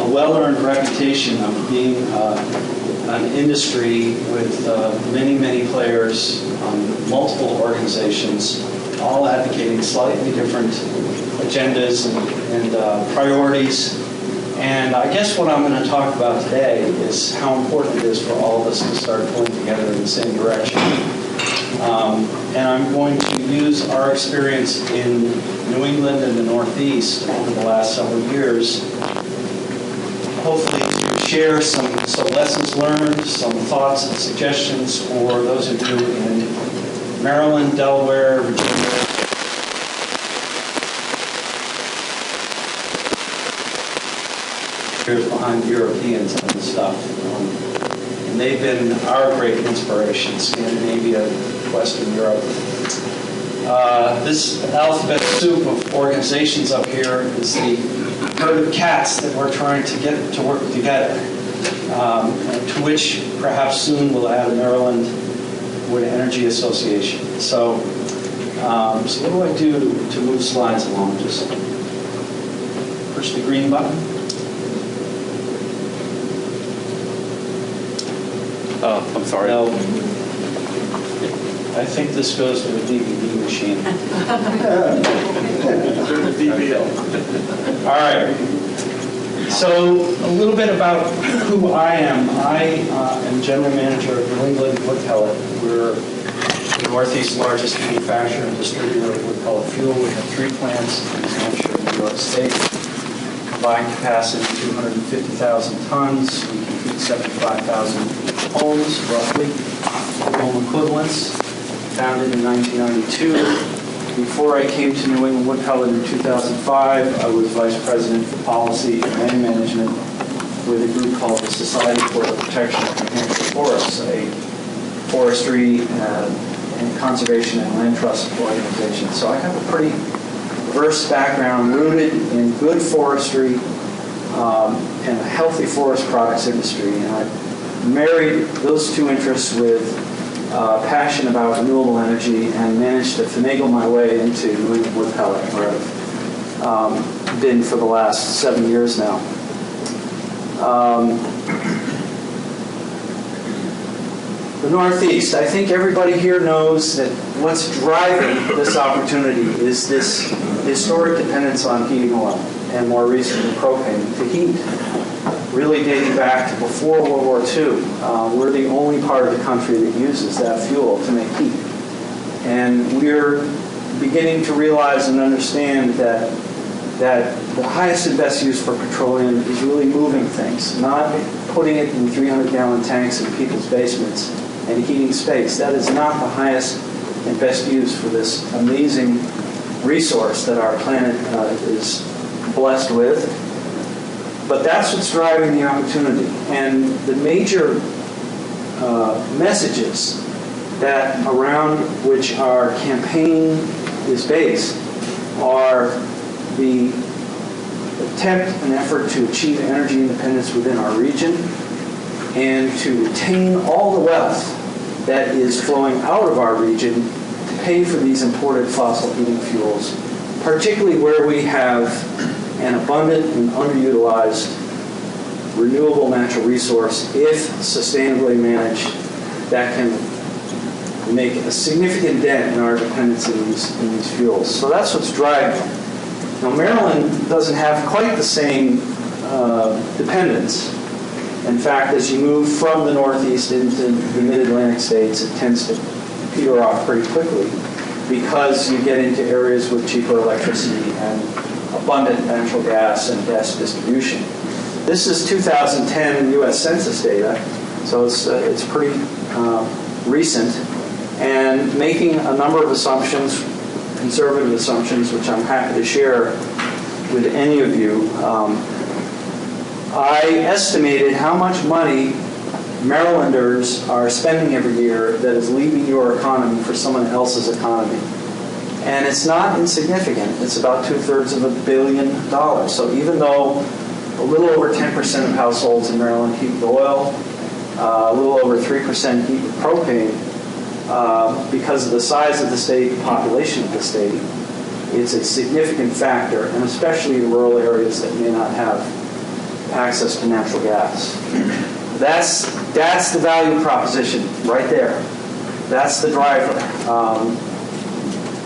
a well-earned reputation of being an industry with many, many players, multiple organizations, all advocating slightly different agendas and priorities. And I guess what I'm going to talk about today is how important it is for all of us to start pulling together in the same direction. And I'm going to use our experience in New England and the Northeast over the last several years, hopefully to share some lessons learned, some thoughts and suggestions for those of you in Maryland, Delaware, Virginia, behind the Europeans and stuff. And they've been our great inspiration, Scandinavia, Western Europe. This alphabet soup of organizations up here is the herd of cats that we're trying to get to work together, to which perhaps soon we'll add a Maryland Wood Energy Association. So what do I do to move slides along? Just push the green button. I'm sorry. No. I think this goes to the DVD machine. All right. So a little bit about who I am. I am general manager of New England Wood Pellet. We're the Northeast's largest manufacturer and distributor of wood pellet fuel. We have 3 plants in New Hampshire and New York State. Combined capacity 250,000 tons. We can feed 75,000 homes, roughly, home equivalents, founded in 1992. Before I came to New England Wood Pellet in 2005, I was Vice President for Policy and Land Management with a group called the Society for the Protection of New Hampshire Forests, a forestry and conservation and land trust organization. So I have a pretty diverse background rooted in good forestry and a healthy forest products industry. And I married those 2 interests with passion about renewable energy and managed to finagle my way into New England Wood Pellet, where I've been for the last 7 years now. The Northeast, I think everybody here knows that what's driving this opportunity is this historic dependence on heating oil and more recently propane to heat. Really dating back to before World War II. We're the only part of the country that uses that fuel to make heat. And we're beginning to realize and understand that the highest and best use for petroleum is really moving things, not putting it in 300-gallon tanks in people's basements and heating space. That is not the highest and best use for this amazing resource that our planet is blessed with. But that's what's driving the opportunity. And the major messages that around which our campaign is based are the attempt and effort to achieve energy independence within our region and to retain all the wealth that is flowing out of our region to pay for these imported fossil heating fuels, particularly where we have an abundant and underutilized renewable natural resource, if sustainably managed, that can make a significant dent in our dependence in these fuels. So that's what's driving. Now, Maryland doesn't have quite the same dependence. In fact, as you move from the Northeast into the mid-Atlantic states, it tends to peter off pretty quickly because you get into areas with cheaper electricity and abundant natural gas and gas distribution. This is 2010 U.S. Census data, so it's pretty recent, and making a number of assumptions, conservative assumptions, which I'm happy to share with any of you. I estimated how much money Marylanders are spending every year that is leaving your economy for someone else's economy. And it's not insignificant. It's about 2/3 of $1 billion. So even though a little over 10% of households in Maryland heat with oil, a little over 3% heat with propane, because of the size of the state, the population of the state, it's a significant factor, and especially in rural areas that may not have access to natural gas. That's the value proposition right there. That's the driver.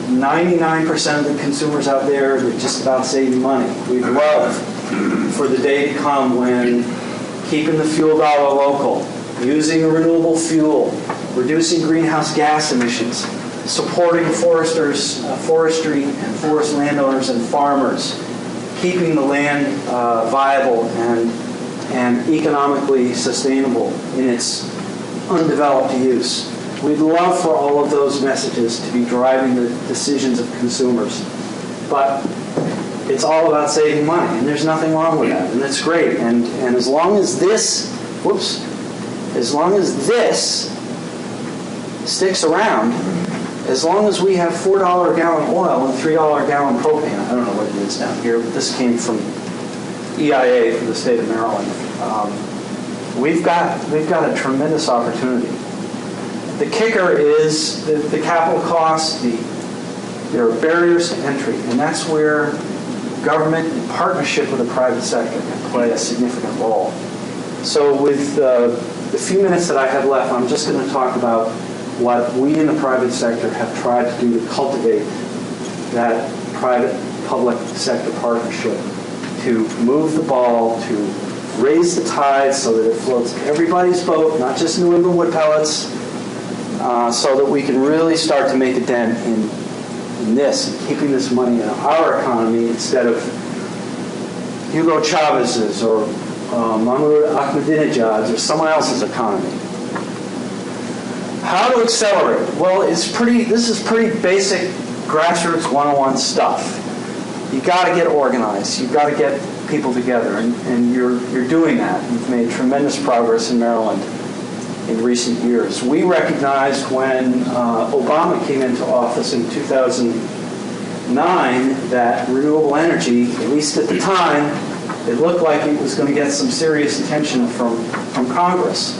99% of the consumers out there are just about saving money. We'd love for the day to come when keeping the fuel dollar local, using a renewable fuel, reducing greenhouse gas emissions, supporting forestry and forest landowners and farmers, keeping the land viable and economically sustainable in its undeveloped use. We'd love for all of those messages to be driving the decisions of consumers. But it's all about saving money, and there's nothing wrong with that, and that's great. And as long as this, as long as this sticks around, as long as we have $4 a gallon oil and $3 a gallon propane, I don't know what it is down here, but this came from EIA for the state of Maryland. We've got a tremendous opportunity. The kicker is the capital costs. There are barriers to entry, and that's where government in partnership with the private sector can play a significant role. So with the few minutes that I have left, I'm just going to talk about what we in the private sector have tried to do to cultivate that private-public sector partnership, to move the ball, to raise the tide so that it floats everybody's boat, not just New England wood pellets, so that we can really start to make a dent in this, and keeping this money in our economy instead of Hugo Chavez's or Mahmoud Ahmadinejad's or someone else's economy. How to accelerate? Well, this is pretty basic grassroots 101 stuff. You've got to get organized. You've got to get people together, and you're doing that. You've made tremendous progress in Maryland in recent years. We recognized when Obama came into office in 2009 that renewable energy, at least at the time, it looked like it was going to get some serious attention from Congress.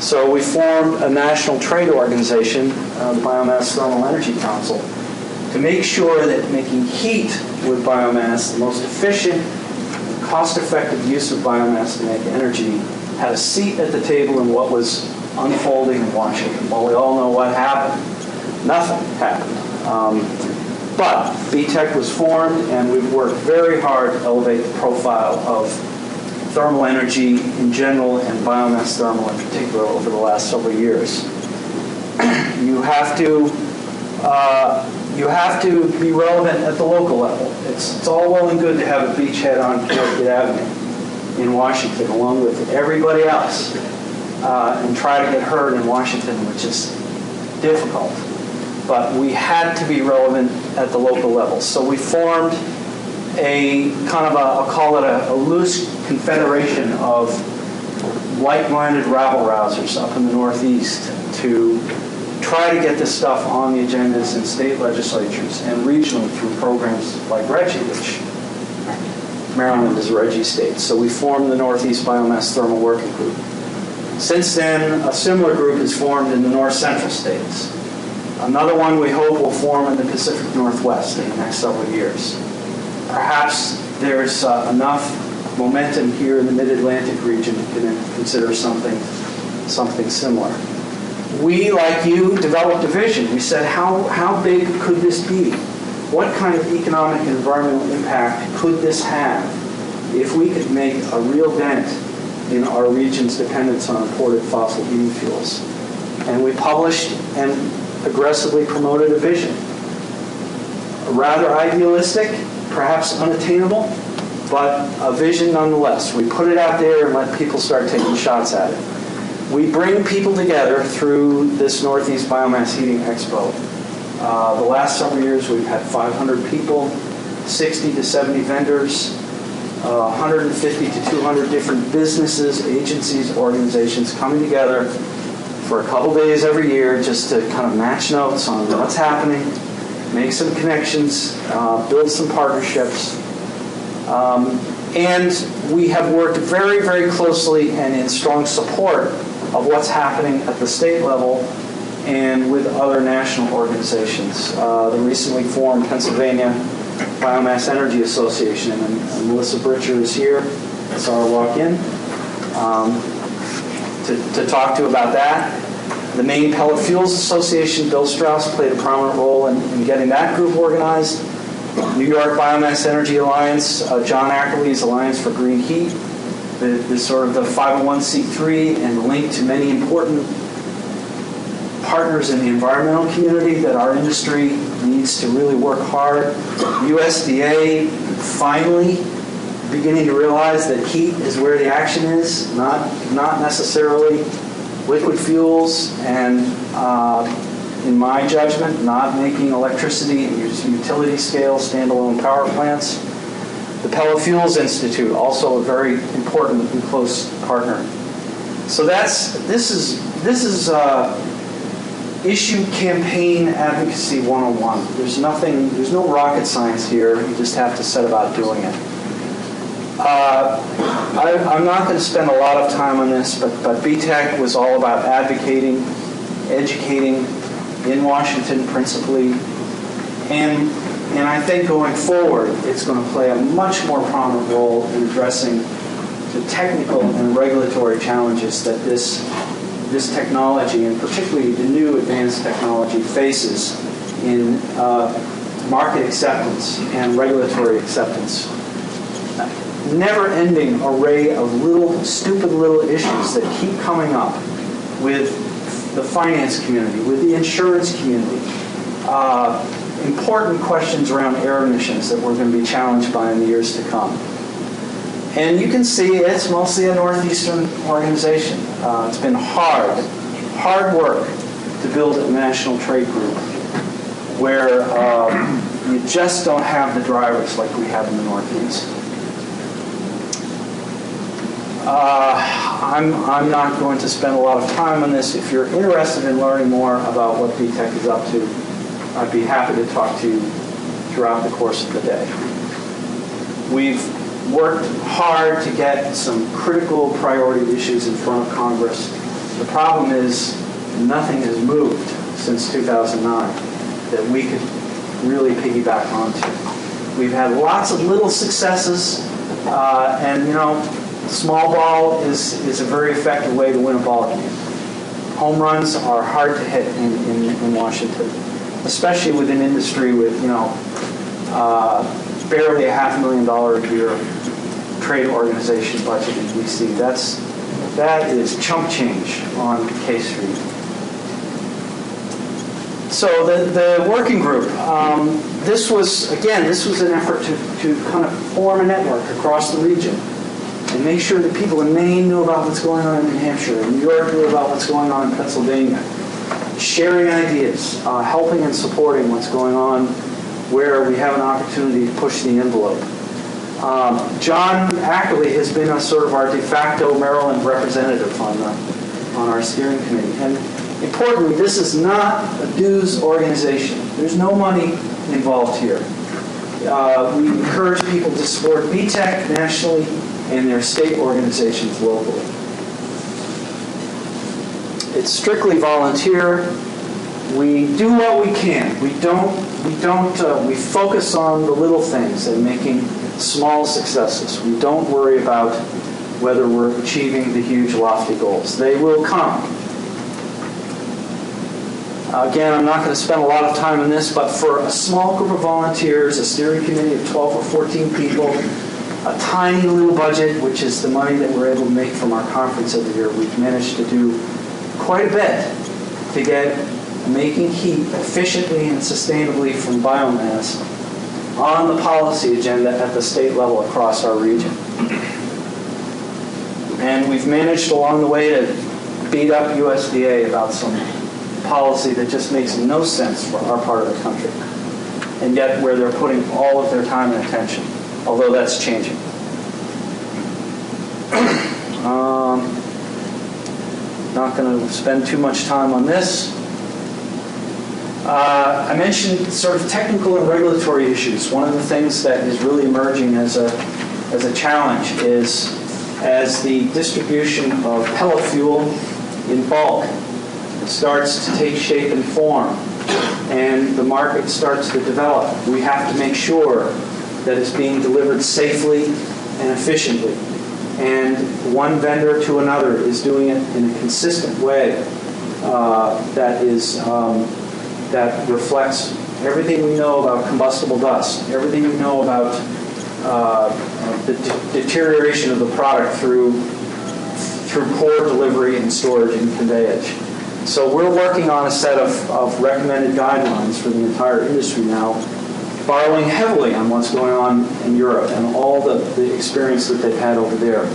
So we formed a national trade organization, the Biomass Thermal Energy Council, to make sure that making heat with biomass, the most efficient, cost-effective use of biomass to make energy, had a seat at the table in what was unfolding in Washington. Well, we all know what happened. Nothing happened. But VTech was formed, and we've worked very hard to elevate the profile of thermal energy in general and biomass thermal in particular over the last several years. You have to be relevant at the local level. It's all well and good to have a beachhead on Connecticut Avenue in Washington, along with everybody else, and try to get heard in Washington, which is difficult. But we had to be relevant at the local level. So we formed a kind of I'll call it a loose confederation of like-minded rabble-rousers up in the Northeast to try to get this stuff on the agendas in state legislatures and regionally through programs like RGGI, which Maryland is a RGGI state. So we formed the Northeast Biomass Thermal Working Group. Since then, a similar group is formed in the North Central states. Another one we hope will form in the Pacific Northwest in the next several years. Perhaps there's enough momentum here in the Mid-Atlantic region to consider something similar. We, like you, developed a vision. We said, how big could this be? What kind of economic and environmental impact could this have if we could make a real dent in our region's dependence on imported fossil heating fuels? And we published and aggressively promoted a vision. Rather idealistic, perhaps unattainable, but a vision nonetheless. We put it out there and let people start taking shots at it. We bring people together through this Northeast Biomass Heating Expo. The last several years we've had 500 people, 60 to 70 vendors, 150 to 200 different businesses, agencies, organizations coming together for a couple days every year just to kind of match notes on what's happening, make some connections, build some partnerships. And we have worked very, very closely and in strong support of what's happening at the state level and with other national organizations. The recently formed Pennsylvania Biomass Energy Association, and Melissa Britcher is here, I saw her walk in to talk to about that. The Maine Pellet Fuels Association, Bill Strauss, played a prominent role in getting that group organized. New York Biomass Energy Alliance, John Ackerley's Alliance for Green Heat, the sort of the 501c3 and the link to many important partners in the environmental community that our industry needs to really work hard. USDA finally beginning to realize that heat is where the action is, not necessarily liquid fuels, and in my judgment, not making electricity in utility scale standalone power plants. The Pellet Fuels Institute, also a very important and close partner. So this is issue campaign advocacy 101. There's no rocket science here. You just have to set about doing it. I'm not going to spend a lot of time on this, but VTech was all about advocating, educating in Washington principally, and I think going forward it's going to play a much more prominent role in addressing the technical and regulatory challenges that this technology, and particularly the new advanced technology, faces in market acceptance and regulatory acceptance. Never-ending array of stupid little issues that keep coming up with the finance community, with the insurance community. Important questions around air emissions that we're going to be challenged by in the years to come. And you can see it's mostly a Northeastern organization. It's been hard work to build a national trade group where you just don't have the drivers like we have in the Northeast. I'm not going to spend a lot of time on this. If you're interested in learning more about what VTech is up to, I'd be happy to talk to you throughout the course of the day. We've worked hard to get some critical priority issues in front of Congress. The problem is nothing has moved since 2009 that we could really piggyback onto. We've had lots of little successes, and small ball is a very effective way to win a ball game. Home runs are hard to hit in Washington, especially with an industry with barely a $500,000 a year trade organization budget in D.C. That is chump change on K Street. So the working group, this was an effort to kind of form a network across the region and make sure that people in Maine knew about what's going on in New Hampshire, and New York knew about what's going on in Pennsylvania, sharing ideas, helping and supporting what's going on where we have an opportunity to push the envelope. John Ackerley has been a sort of our de facto Maryland representative on our steering committee. And importantly, this is not a dues organization. There's no money involved here. We encourage people to support VTech nationally and their state organizations locally. It's strictly volunteer. We do what we can. We focus on the little things and making small successes. We don't worry about whether we're achieving the huge, lofty goals. They will come. Again, I'm not going to spend a lot of time on this, but for a small group of volunteers, a steering committee of 12 or 14 people, a tiny little budget, which is the money that we're able to make from our conference every year, we've managed to do quite a bit to get making heat efficiently and sustainably from biomass on the policy agenda at the state level across our region. And we've managed along the way to beat up USDA about some policy that just makes no sense for our part of the country, and yet where they're putting all of their time and attention, although that's changing. Not going to spend too much time on this. I mentioned sort of technical and regulatory issues. One of the things that is really emerging as a challenge is as the distribution of pellet fuel in bulk starts to take shape and form and the market starts to develop, we have to make sure that it's being delivered safely and efficiently. and one vendor to another is doing it in a consistent way that reflects everything we know about combustible dust, everything we know about the deterioration of the product through poor delivery and storage and conveyance. So we're working on a set of recommended guidelines for the entire industry now, borrowing heavily on what's going on in Europe and all the experience that they've had over there.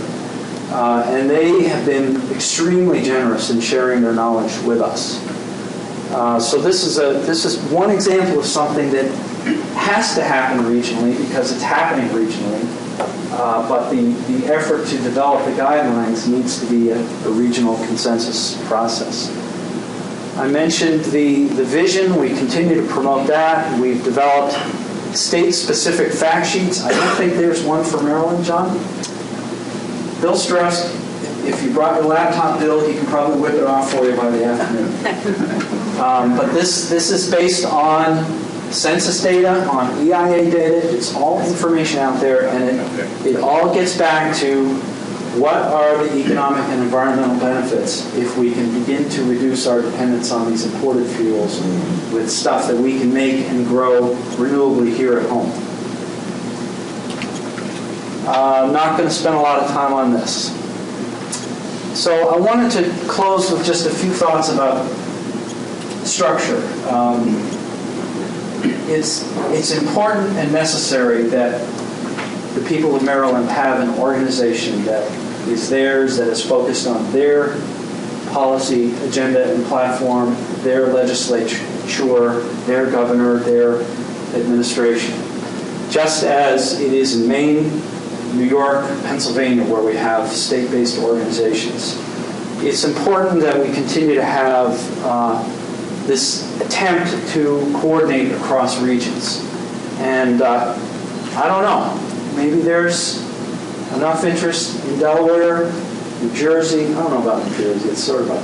And they have been extremely generous in sharing their knowledge with us. So this is one example of something that has to happen regionally because it's happening regionally. But the effort to develop the guidelines needs to be a regional consensus process. I mentioned the vision. We continue to promote that. We've developed state-specific fact sheets. I don't think there's one for Maryland, John. Bill Strauss, if you brought your laptop, Bill, he can probably whip it off for you by the afternoon. But this is based on census data, on EIA data. It's all information out there, and it all gets back to what are the economic and environmental benefits if we can begin to reduce our dependence on these imported fuels with stuff that we can make and grow renewably here at home. I'm not going to spend a lot of time on this. So I wanted to close with just a few thoughts about structure. It's important and necessary that the people of Maryland have an organization that is theirs, that is focused on their policy agenda and platform, their legislature, their governor, their administration. Just as it is in Maine, New York, Pennsylvania, where we have state-based organizations. It's important that we continue to have this attempt to coordinate across regions. And I don't know, maybe there's enough interest in Delaware, New Jersey. I don't know about New Jersey. It's sort of a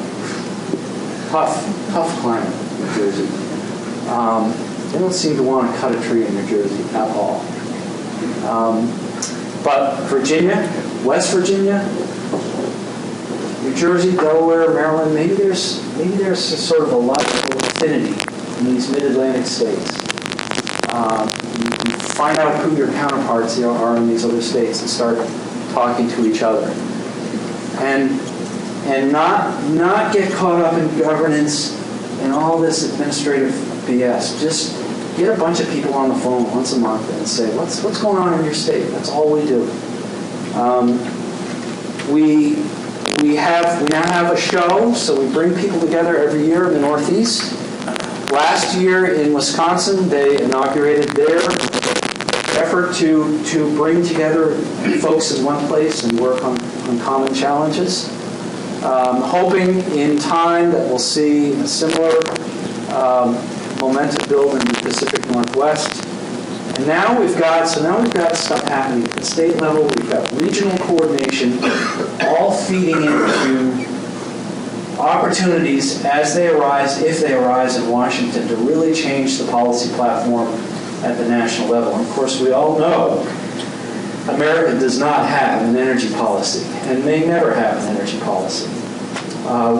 tough climate, New Jersey. They don't seem to want to cut a tree in New Jersey at all. But Virginia, West Virginia, New Jersey, Delaware, Maryland, maybe there's sort of a logical affinity in these mid-Atlantic states. You find out who your counterparts are in these other states and start talking to each other. And not get caught up in governance and all this administrative BS. Just get a bunch of people on the phone once a month and say, what's going on in your state? That's all we do. We now have a show, so we bring people together every year in the Northeast. Last year in Wisconsin, they inaugurated their effort to bring together folks in one place and work on common challenges. Hoping in time that we'll see a similar momentum build in the Pacific Northwest. And now we've got stuff happening at the state level. We've got regional coordination, all feeding into opportunities as they arise, if they arise in Washington, to really change the policy platform at the national level. And of course, we all know America does not have an energy policy, and may never have an energy policy.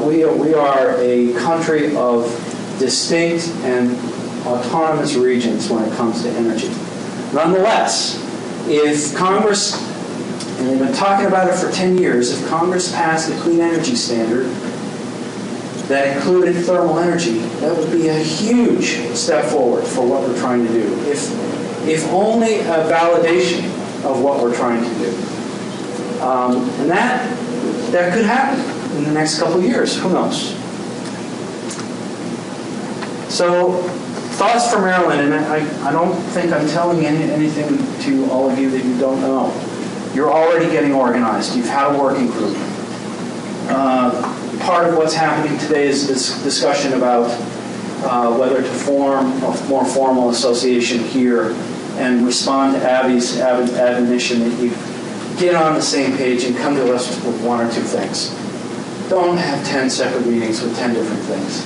We are a country of distinct and autonomous regions when it comes to energy. Nonetheless, if Congress, and they've been talking about it for 10 years, if Congress passed a clean energy standard that included thermal energy, that would be a huge step forward for what we're trying to do. If only a validation of what we're trying to do. And that could happen in the next couple of years. Who knows? So, thoughts from Maryland, and I don't think I'm telling anything to all of you that you don't know. You're already getting organized. You've had a working group. Part of what's happening today is this discussion about whether to form a more formal association here and respond to Abby's admonition that you get on the same page and come to us with one or two things. Don't have 10 separate meetings with 10 different things.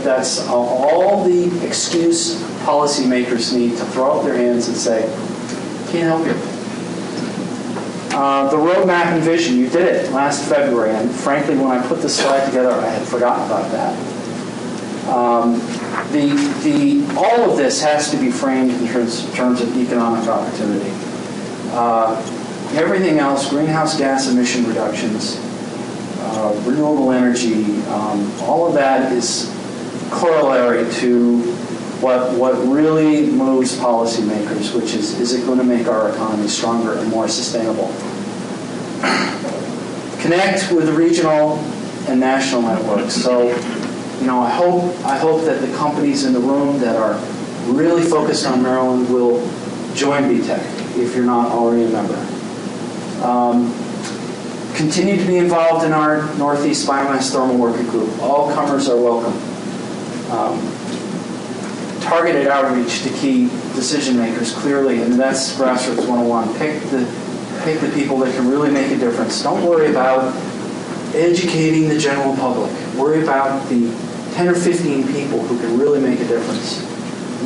That's all the excuse policymakers need to throw up their hands and say, can't help you. The roadmap and vision, you did it last February, and frankly, when I put this slide together, I had forgotten about that. All of this has to be framed in terms of economic opportunity. Everything else, greenhouse gas emission reductions, renewable energy, all of that is corollary to what really moves policymakers, which is it going to make our economy stronger and more sustainable? Connect with regional and national networks. So, I hope that the companies in the room that are really focused on Maryland will join VTech if you're not already a member. Continue to be involved in our Northeast Biomass Thermal Working Group. All comers are welcome. Targeted outreach to key decision makers clearly, and that's Grassroots 101. Pick the people that can really make a difference. Don't worry about educating the general public. Worry about the 10 or 15 people who can really make a difference.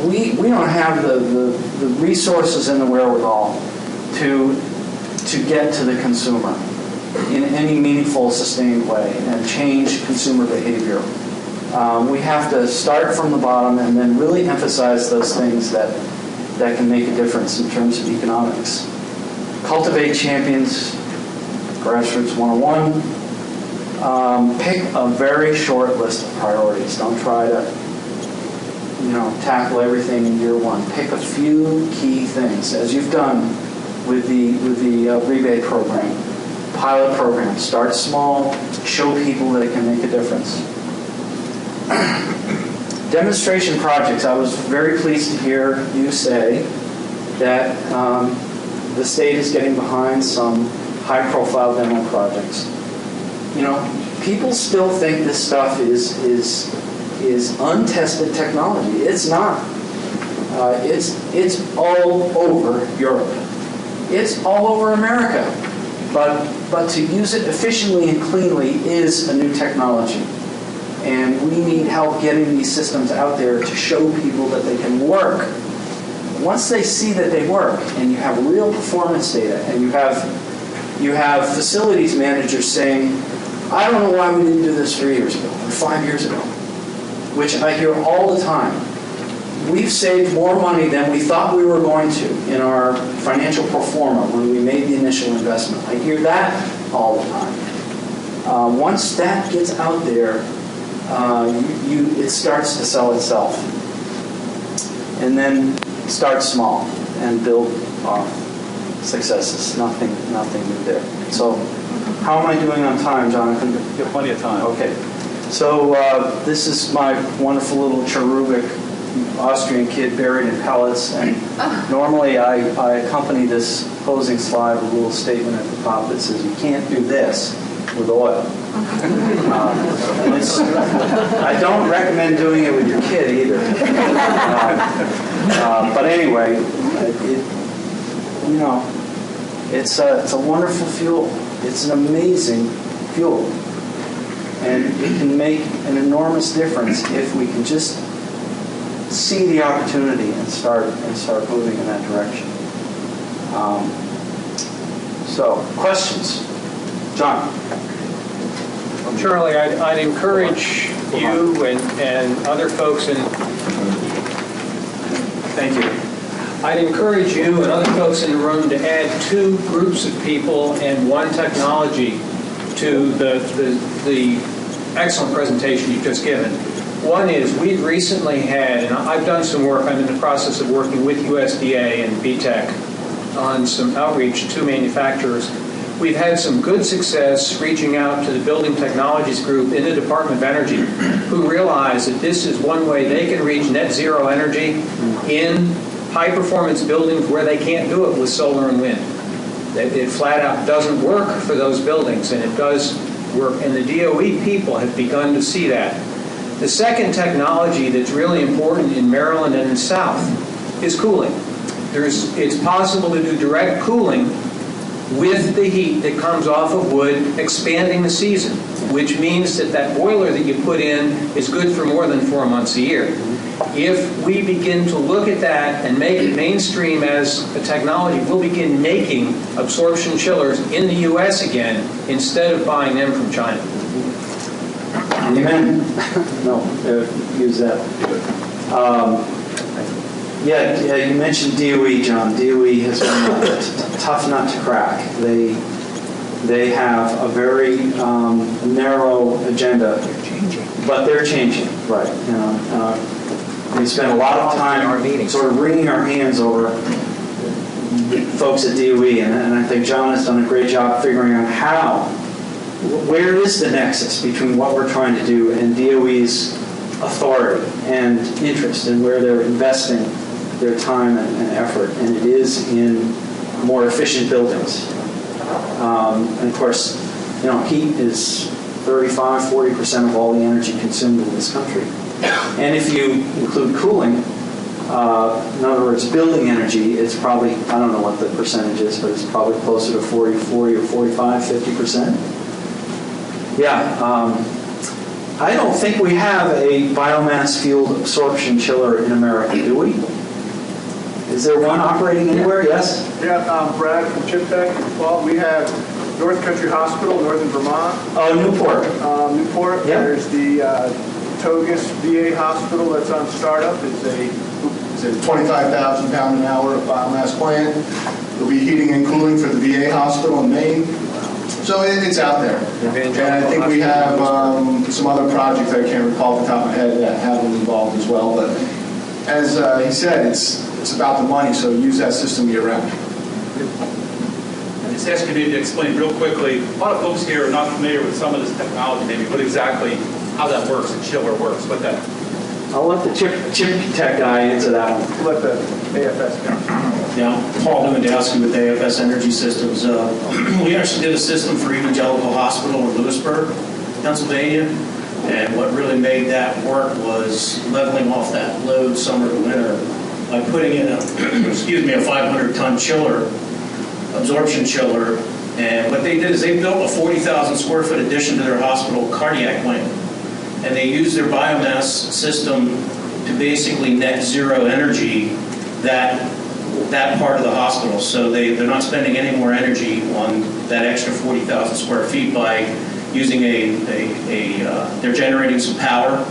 We don't have the resources and the wherewithal to get to the consumer in any meaningful, sustained way and change consumer behavior. We have to start from the bottom and then really emphasize those things that can make a difference in terms of economics. Cultivate champions, Grassroots 101. Pick a very short list of priorities. Don't try to, tackle everything in year one. Pick a few key things, as you've done with the rebate program, pilot program. Start small. Show people that it can make a difference. Demonstration projects. I was very pleased to hear you say that the state is getting behind some high-profile demo projects. People still think this stuff is untested technology. It's not. It's all over Europe. It's all over America. But to use it efficiently and cleanly is a new technology. And we need help getting these systems out there to show people that they can work. Once they see that they work, and you have real performance data, and you have facilities managers saying, I don't know why we didn't do this 3 years ago or 5 years ago, which I hear all the time. We've saved more money than we thought we were going to in our financial pro forma when we made the initial investment. I hear that all the time. Once that gets out there, it starts to sell itself. And then start small and build successes. Nothing new there. So, how am I doing on time, Jonathan? You have plenty of time. Okay. So this is my wonderful little cherubic Austrian kid buried in pellets, and normally I accompany this closing slide with a little statement at the top that says you can't do this with oil. I don't recommend doing it with your kid either. But anyway, it's a wonderful fuel. It's an amazing fuel, and it can make an enormous difference if we can just see the opportunity and start moving in that direction. So, questions, John? Charlie, I'd encourage you and other folks Thank you. I'd encourage you and other folks in the room to add 2 groups of people and 1 technology to the excellent presentation you've just given. One is we've recently had, and I've done some work, I'm in the process of working with USDA and VTech on some outreach to manufacturers. We've had some good success reaching out to the Building Technologies Group in the Department of Energy, who realize that this is one way they can reach net zero energy in high-performance buildings where they can't do it with solar and wind. It flat out doesn't work for those buildings, and it does work. And the DOE people have begun to see that. The second technology that's really important in Maryland and in the South is cooling. It's possible to do direct cooling with the heat that comes off of wood, expanding the season, which means that boiler that you put in is good for more than 4 months a year. if we begin to look at that and make it mainstream as a technology, we'll begin making absorption chillers in the U.S. again instead of buying them from China. Amen. No, use that. Yeah, you mentioned DOE, John. DOE has been a tough nut to crack. They have a very narrow agenda, but they're changing, right? We spend a lot of time sort of wringing our hands over folks at DOE, and I think John has done a great job figuring out where is the nexus between what we're trying to do and DOE's authority and interest, and where they're investing their time and effort, and it is in more efficient buildings. And of course, heat is 35–40% of all the energy consumed in this country. And if you include cooling, in other words, building energy, it's probably, I don't know what the percentage is, but it's probably closer to 40 or 45–50%. Yeah. I don't think we have a biomass fueled absorption chiller in America, do we? Is there one operating anywhere? Yes? Yeah, Brad from VTech. Well, we have North Country Hospital, Northern Vermont. Oh, Newport. Newport. Yeah. There's the Togus VA Hospital that's on startup. It's a 25,000 pound an hour biomass plant. There'll be heating and cooling for the VA hospital in Maine. So it's out there. And I think we have some other projects I can't recall off the top of my head that have them involved as well. But as he said, it's about the money, so use that system year-round. I'm just asking you to explain real quickly. A lot of folks here are not familiar with some of this technology, maybe what exactly, how that works, the chiller works, what that. I'll let the chip tech guy answer that one. Let the AFS go. Yeah, Paul Lewandowski with AFS Energy Systems. We actually did a system for Evangelical Hospital in Lewisburg, Pennsylvania, and what really made that work was leveling off that load summer to winter by putting in a 500-ton chiller, absorption chiller. And what they did is they built a 40,000 square foot addition to their hospital cardiac wing. And they used their biomass system to basically net zero energy that part of the hospital. So they're not spending any more energy on that extra 40,000 square feet by using they're generating some power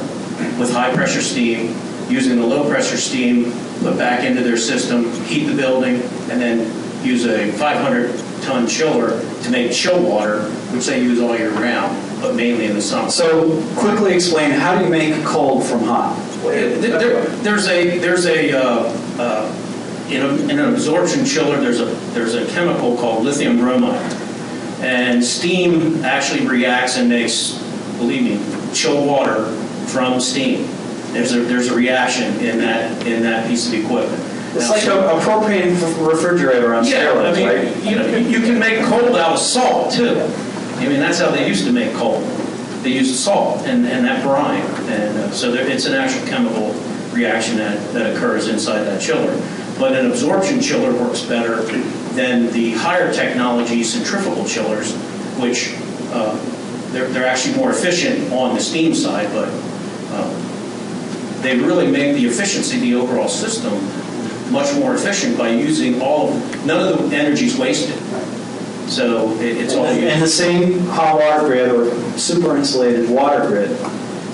with high pressure steam, using the low pressure steam, put back into their system, heat the building, and then use a 500-ton chiller to make chill water, which they use all year round, but mainly in the summer. So quickly explain, how do you make cold from hot? In an absorption chiller, there's a chemical called lithium bromide, and steam actually reacts and makes, believe me, chill water from steam. There's a reaction in that piece of equipment. It's like a propane refrigerator on steroids, right? You can make cold out of salt too. I mean, that's how they used to make cold. They used salt and that brine, and so it's an actual chemical reaction that occurs inside that chiller. But an absorption chiller works better than the higher technology centrifugal chillers, which they're actually more efficient on the steam side, but they really make the efficiency of the overall system much more efficient by using none of the energy is wasted. So it's all used. And the same hot water grid or super insulated water grid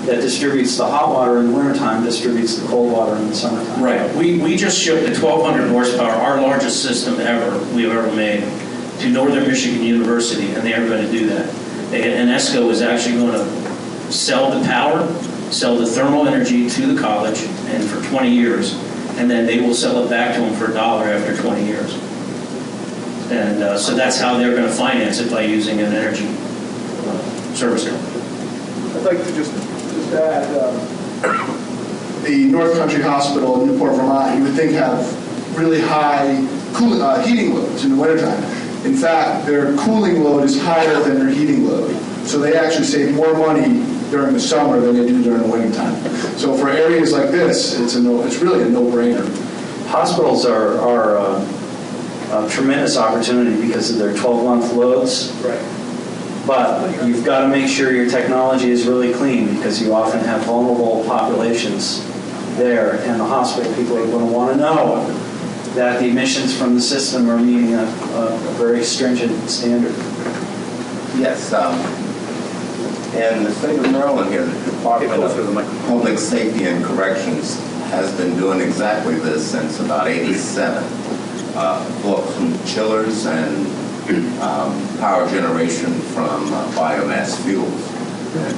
that distributes the hot water in the wintertime distributes the cold water in the summertime. Right. We just shipped a 1,200 horsepower, our largest system we've ever made, to Northern Michigan University, and they are going to do that. And ESCO is actually going to sell the power, sell the thermal energy to the college, and for 20 years, and then they will sell it back to them for $1 after 20 years. And so that's how they're going to finance it, by using an energy service company. I'd like to just add, the North Country Hospital in Newport, Vermont, you would think have really high heating loads in the wintertime. In fact, their cooling load is higher than their heating load. So they actually save more money during the summer than they do during the wintertime. So for areas like this, it's really a no-brainer. Hospitals are a tremendous opportunity because of their 12-month loads. Right. But you've got to make sure your technology is really clean, because you often have vulnerable populations there, and the hospital people are going to want to know that the emissions from the system are meeting a very stringent standard. Yes. In the state of Maryland here, the Department of Public Safety and Corrections has been doing exactly this since about '87. Books from chillers and power generation from biomass fuels.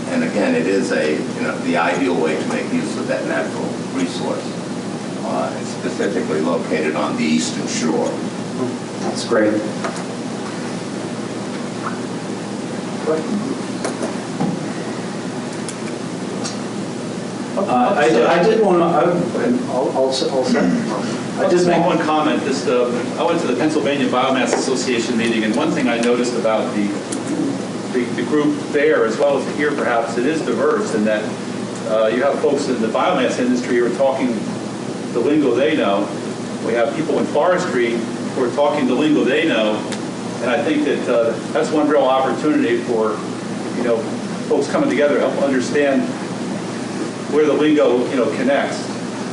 And again, it is the ideal way to make use of that natural resource. It's specifically located on the eastern shore. That's great. I did want to. I'll just make one comment. I went to the Pennsylvania Biomass Association meeting, and one thing I noticed about the group there, as well as here, perhaps, it is diverse in that you have folks in the biomass industry who are talking the lingo they know. We have people in forestry who are talking the lingo they know, and I think that that's one real opportunity for folks coming together to help understand where the lingo connects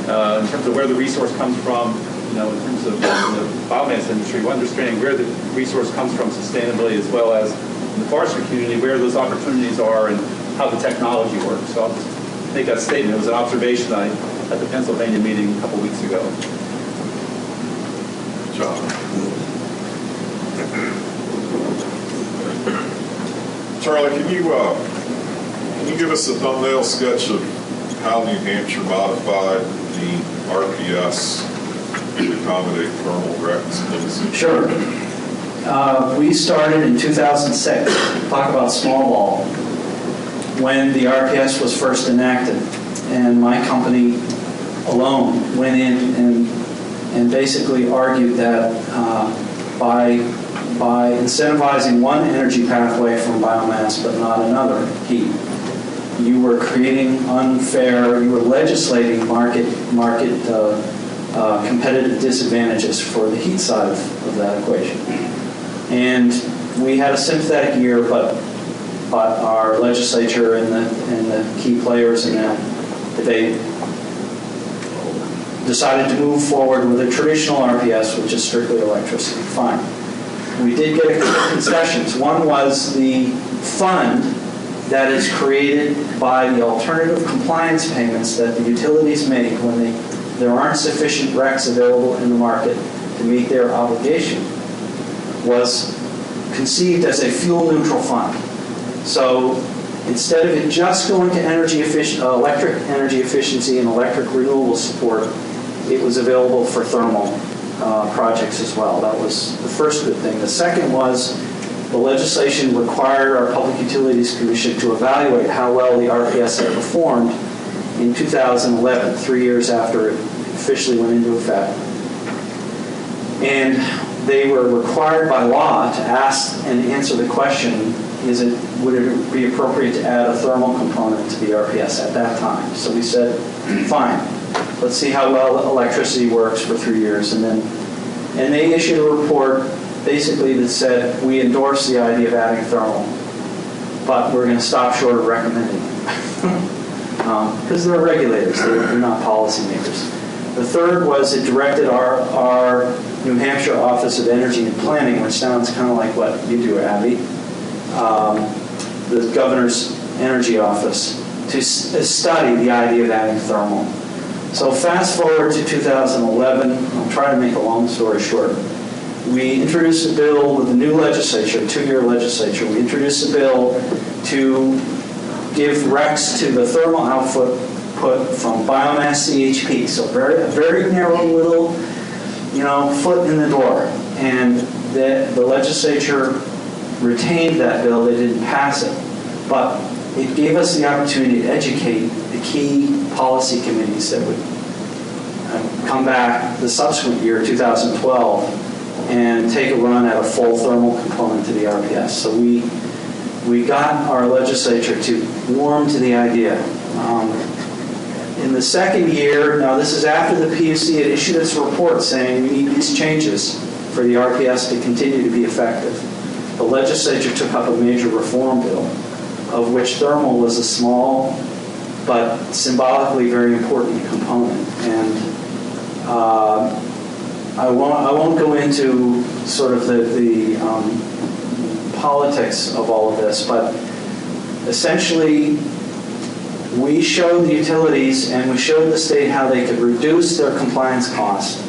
in terms of where the resource comes from. In terms of the biomass industry, understanding where the resource comes from sustainably, as well as in the forestry community where those opportunities are and how the technology works. So I'll just make that statement. It was an observation at the Pennsylvania meeting a couple weeks ago. John. Charlie, can you give us a thumbnail sketch of how New Hampshire modified the RPS to accommodate thermal wrecks, please? Sure. We started in 2006, talk about small ball, when the RPS was first enacted. And my company alone went in and basically argued that by incentivizing one energy pathway from biomass but not another, heat, you were creating unfair, you were legislating market competitive disadvantages for the heat side of that equation. And we had a sympathetic year, but our legislature and the key players in that debate decided to move forward with a traditional RPS, which is strictly electricity. Fine. We did get a couple concessions. One was the fund that is created by the alternative compliance payments that the utilities make when there aren't sufficient RECs available in the market to meet their obligation, was conceived as a fuel-neutral fund. So instead of it just going to electric energy efficiency and electric renewable support, it was available for thermal projects as well. That was the first good thing. The second was the legislation required our Public Utilities Commission to evaluate how well the RPS had performed in 2011, 3 years after it officially went into effect. And they were required by law to ask and answer the question, would it be appropriate to add a thermal component to the RPS at that time? So we said, fine, let's see how well electricity works for 3 years. And they issued a report basically that said, we endorse the idea of adding thermal, but we're going to stop short of recommending it. Because they're regulators, they're not policymakers. The third was it directed our New Hampshire Office of Energy and Planning, which sounds kind of like what you do, Abby, the governor's energy office, to study the idea of adding thermal. So fast forward to 2011, I'll try to make a long story short. We introduced a bill with the new legislature, 2-year legislature. We introduced a bill to give RECs to the thermal output from biomass CHP. So a very narrow little, foot in the door. And the legislature retained that bill. They didn't pass it. But it gave us the opportunity to educate the key policy committees that would come back the subsequent year, 2012, and take a run at a full thermal component to the RPS. So we got our legislature to warm to the idea. In the second year, now this is after the PUC had issued its report saying we need these changes for the RPS to continue to be effective. The legislature took up a major reform bill, of which thermal was a small but symbolically very important component. And I won't go into sort of the politics of all of this, but essentially we showed the utilities and we showed the state how they could reduce their compliance cost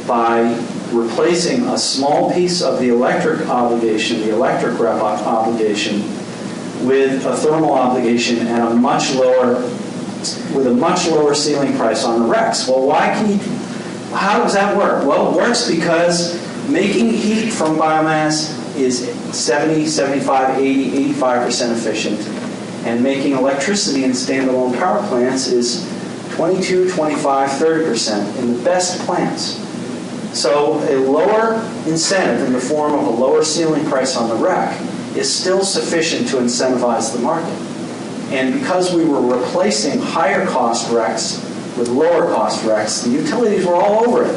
by replacing a small piece of the electric obligation, the electric rep obligation, with a thermal obligation and with a much lower ceiling price on the RECs. Well, how does that work? Well, it works because making heat from biomass is 70, 75, 80, 85% efficient, and making electricity in standalone power plants is 22, 25, 30% in the best plants. So a lower incentive in the form of a lower ceiling price on the REC is still sufficient to incentivize the market. And because we were replacing higher cost RECs with lower cost RECs, the utilities were all over it.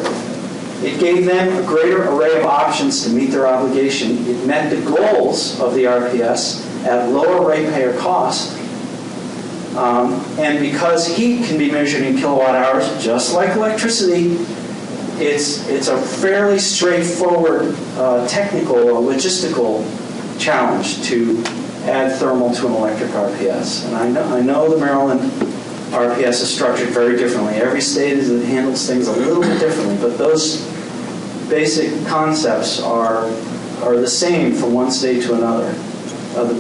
It gave them a greater array of options to meet their obligation. It met the goals of the RPS at lower ratepayer cost. And because heat can be measured in kilowatt hours, just like electricity, it's a fairly straightforward technical or logistical challenge to add thermal to an electric RPS. And I know the Maryland RPS is structured very differently. Every state handles things a little bit differently, but those basic concepts are the same from one state to another. The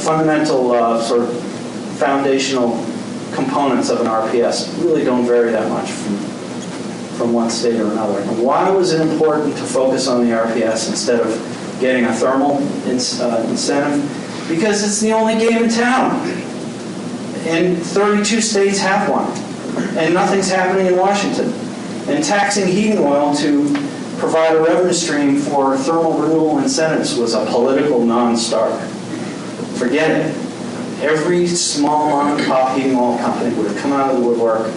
fundamental sort of foundational components of an RPS really don't vary that much from one state or another. And why was it important to focus on the RPS instead of getting a thermal incentive? Because it's the only game in town. And 32 states have one. And nothing's happening in Washington. And taxing heating oil to provide a revenue stream for thermal renewable incentives was a political non-starter. Forget it. Every small mom-and-pop heating oil company would have come out of the woodwork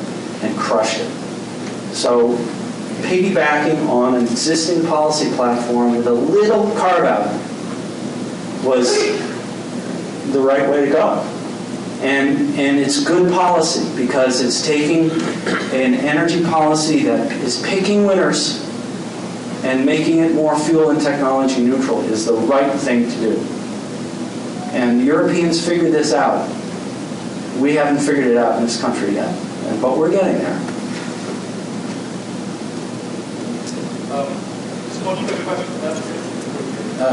and crushed it. So piggybacking on an existing policy platform with a little carve-out was the right way to go. And it's good policy because it's taking an energy policy that is picking winners and making it more fuel and technology neutral is the right thing to do. And the Europeans figured this out. We haven't figured it out in this country yet, but we're getting there.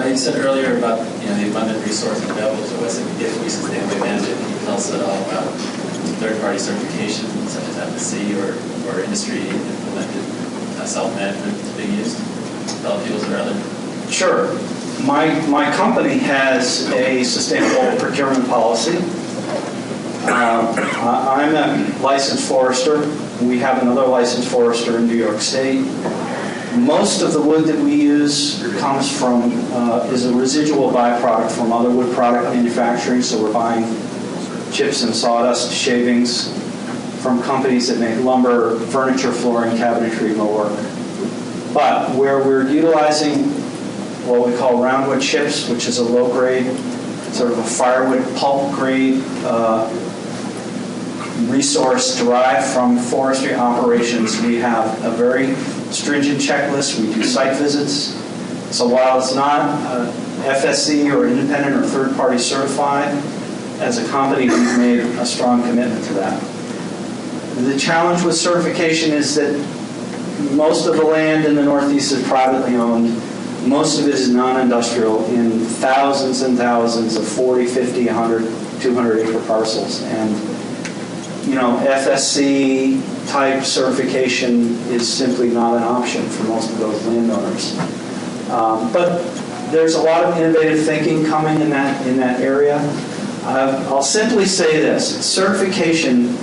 You said earlier about the abundant resource available to us if we sustainably manage it. Can you tell us at all about third-party certification, such as FSC or industry-implemented self-management being used? Pellet fuels or other? Sure. My company has a sustainable procurement policy. I'm a licensed forester. We have another licensed forester in New York State. Most of the wood that we use comes from, is a residual byproduct from other wood product manufacturing, so we're buying chips and sawdust shavings from companies that make lumber, furniture, flooring, cabinetry, millwork. But where we're utilizing what we call roundwood chips, which is a low-grade, sort of a firewood pulp-grade resource derived from forestry operations, we have a very stringent checklist. We do site visits. So while it's not FSC or independent or third-party certified, as a company, we've made a strong commitment to that. The challenge with certification is that most of the land in the Northeast is privately owned. Most of it is non-industrial in thousands and thousands of 40, 50, 100, 200 acre parcels. And FSC type certification is simply not an option for most of those landowners. But there's a lot of innovative thinking coming in that area. I'll simply say this: certification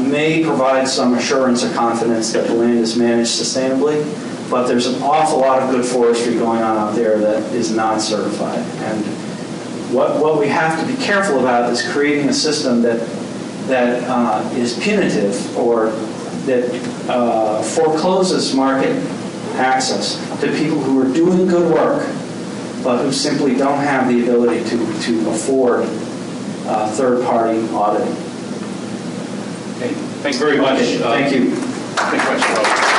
may provide some assurance or confidence that the land is managed sustainably, but there's an awful lot of good forestry going on out there that is not certified. And what we have to be careful about is creating a system that is punitive or that forecloses market access to people who are doing good work but who simply don't have the ability to afford third-party auditing. Okay. Thank you very much. Okay, thank you. Thank you very much.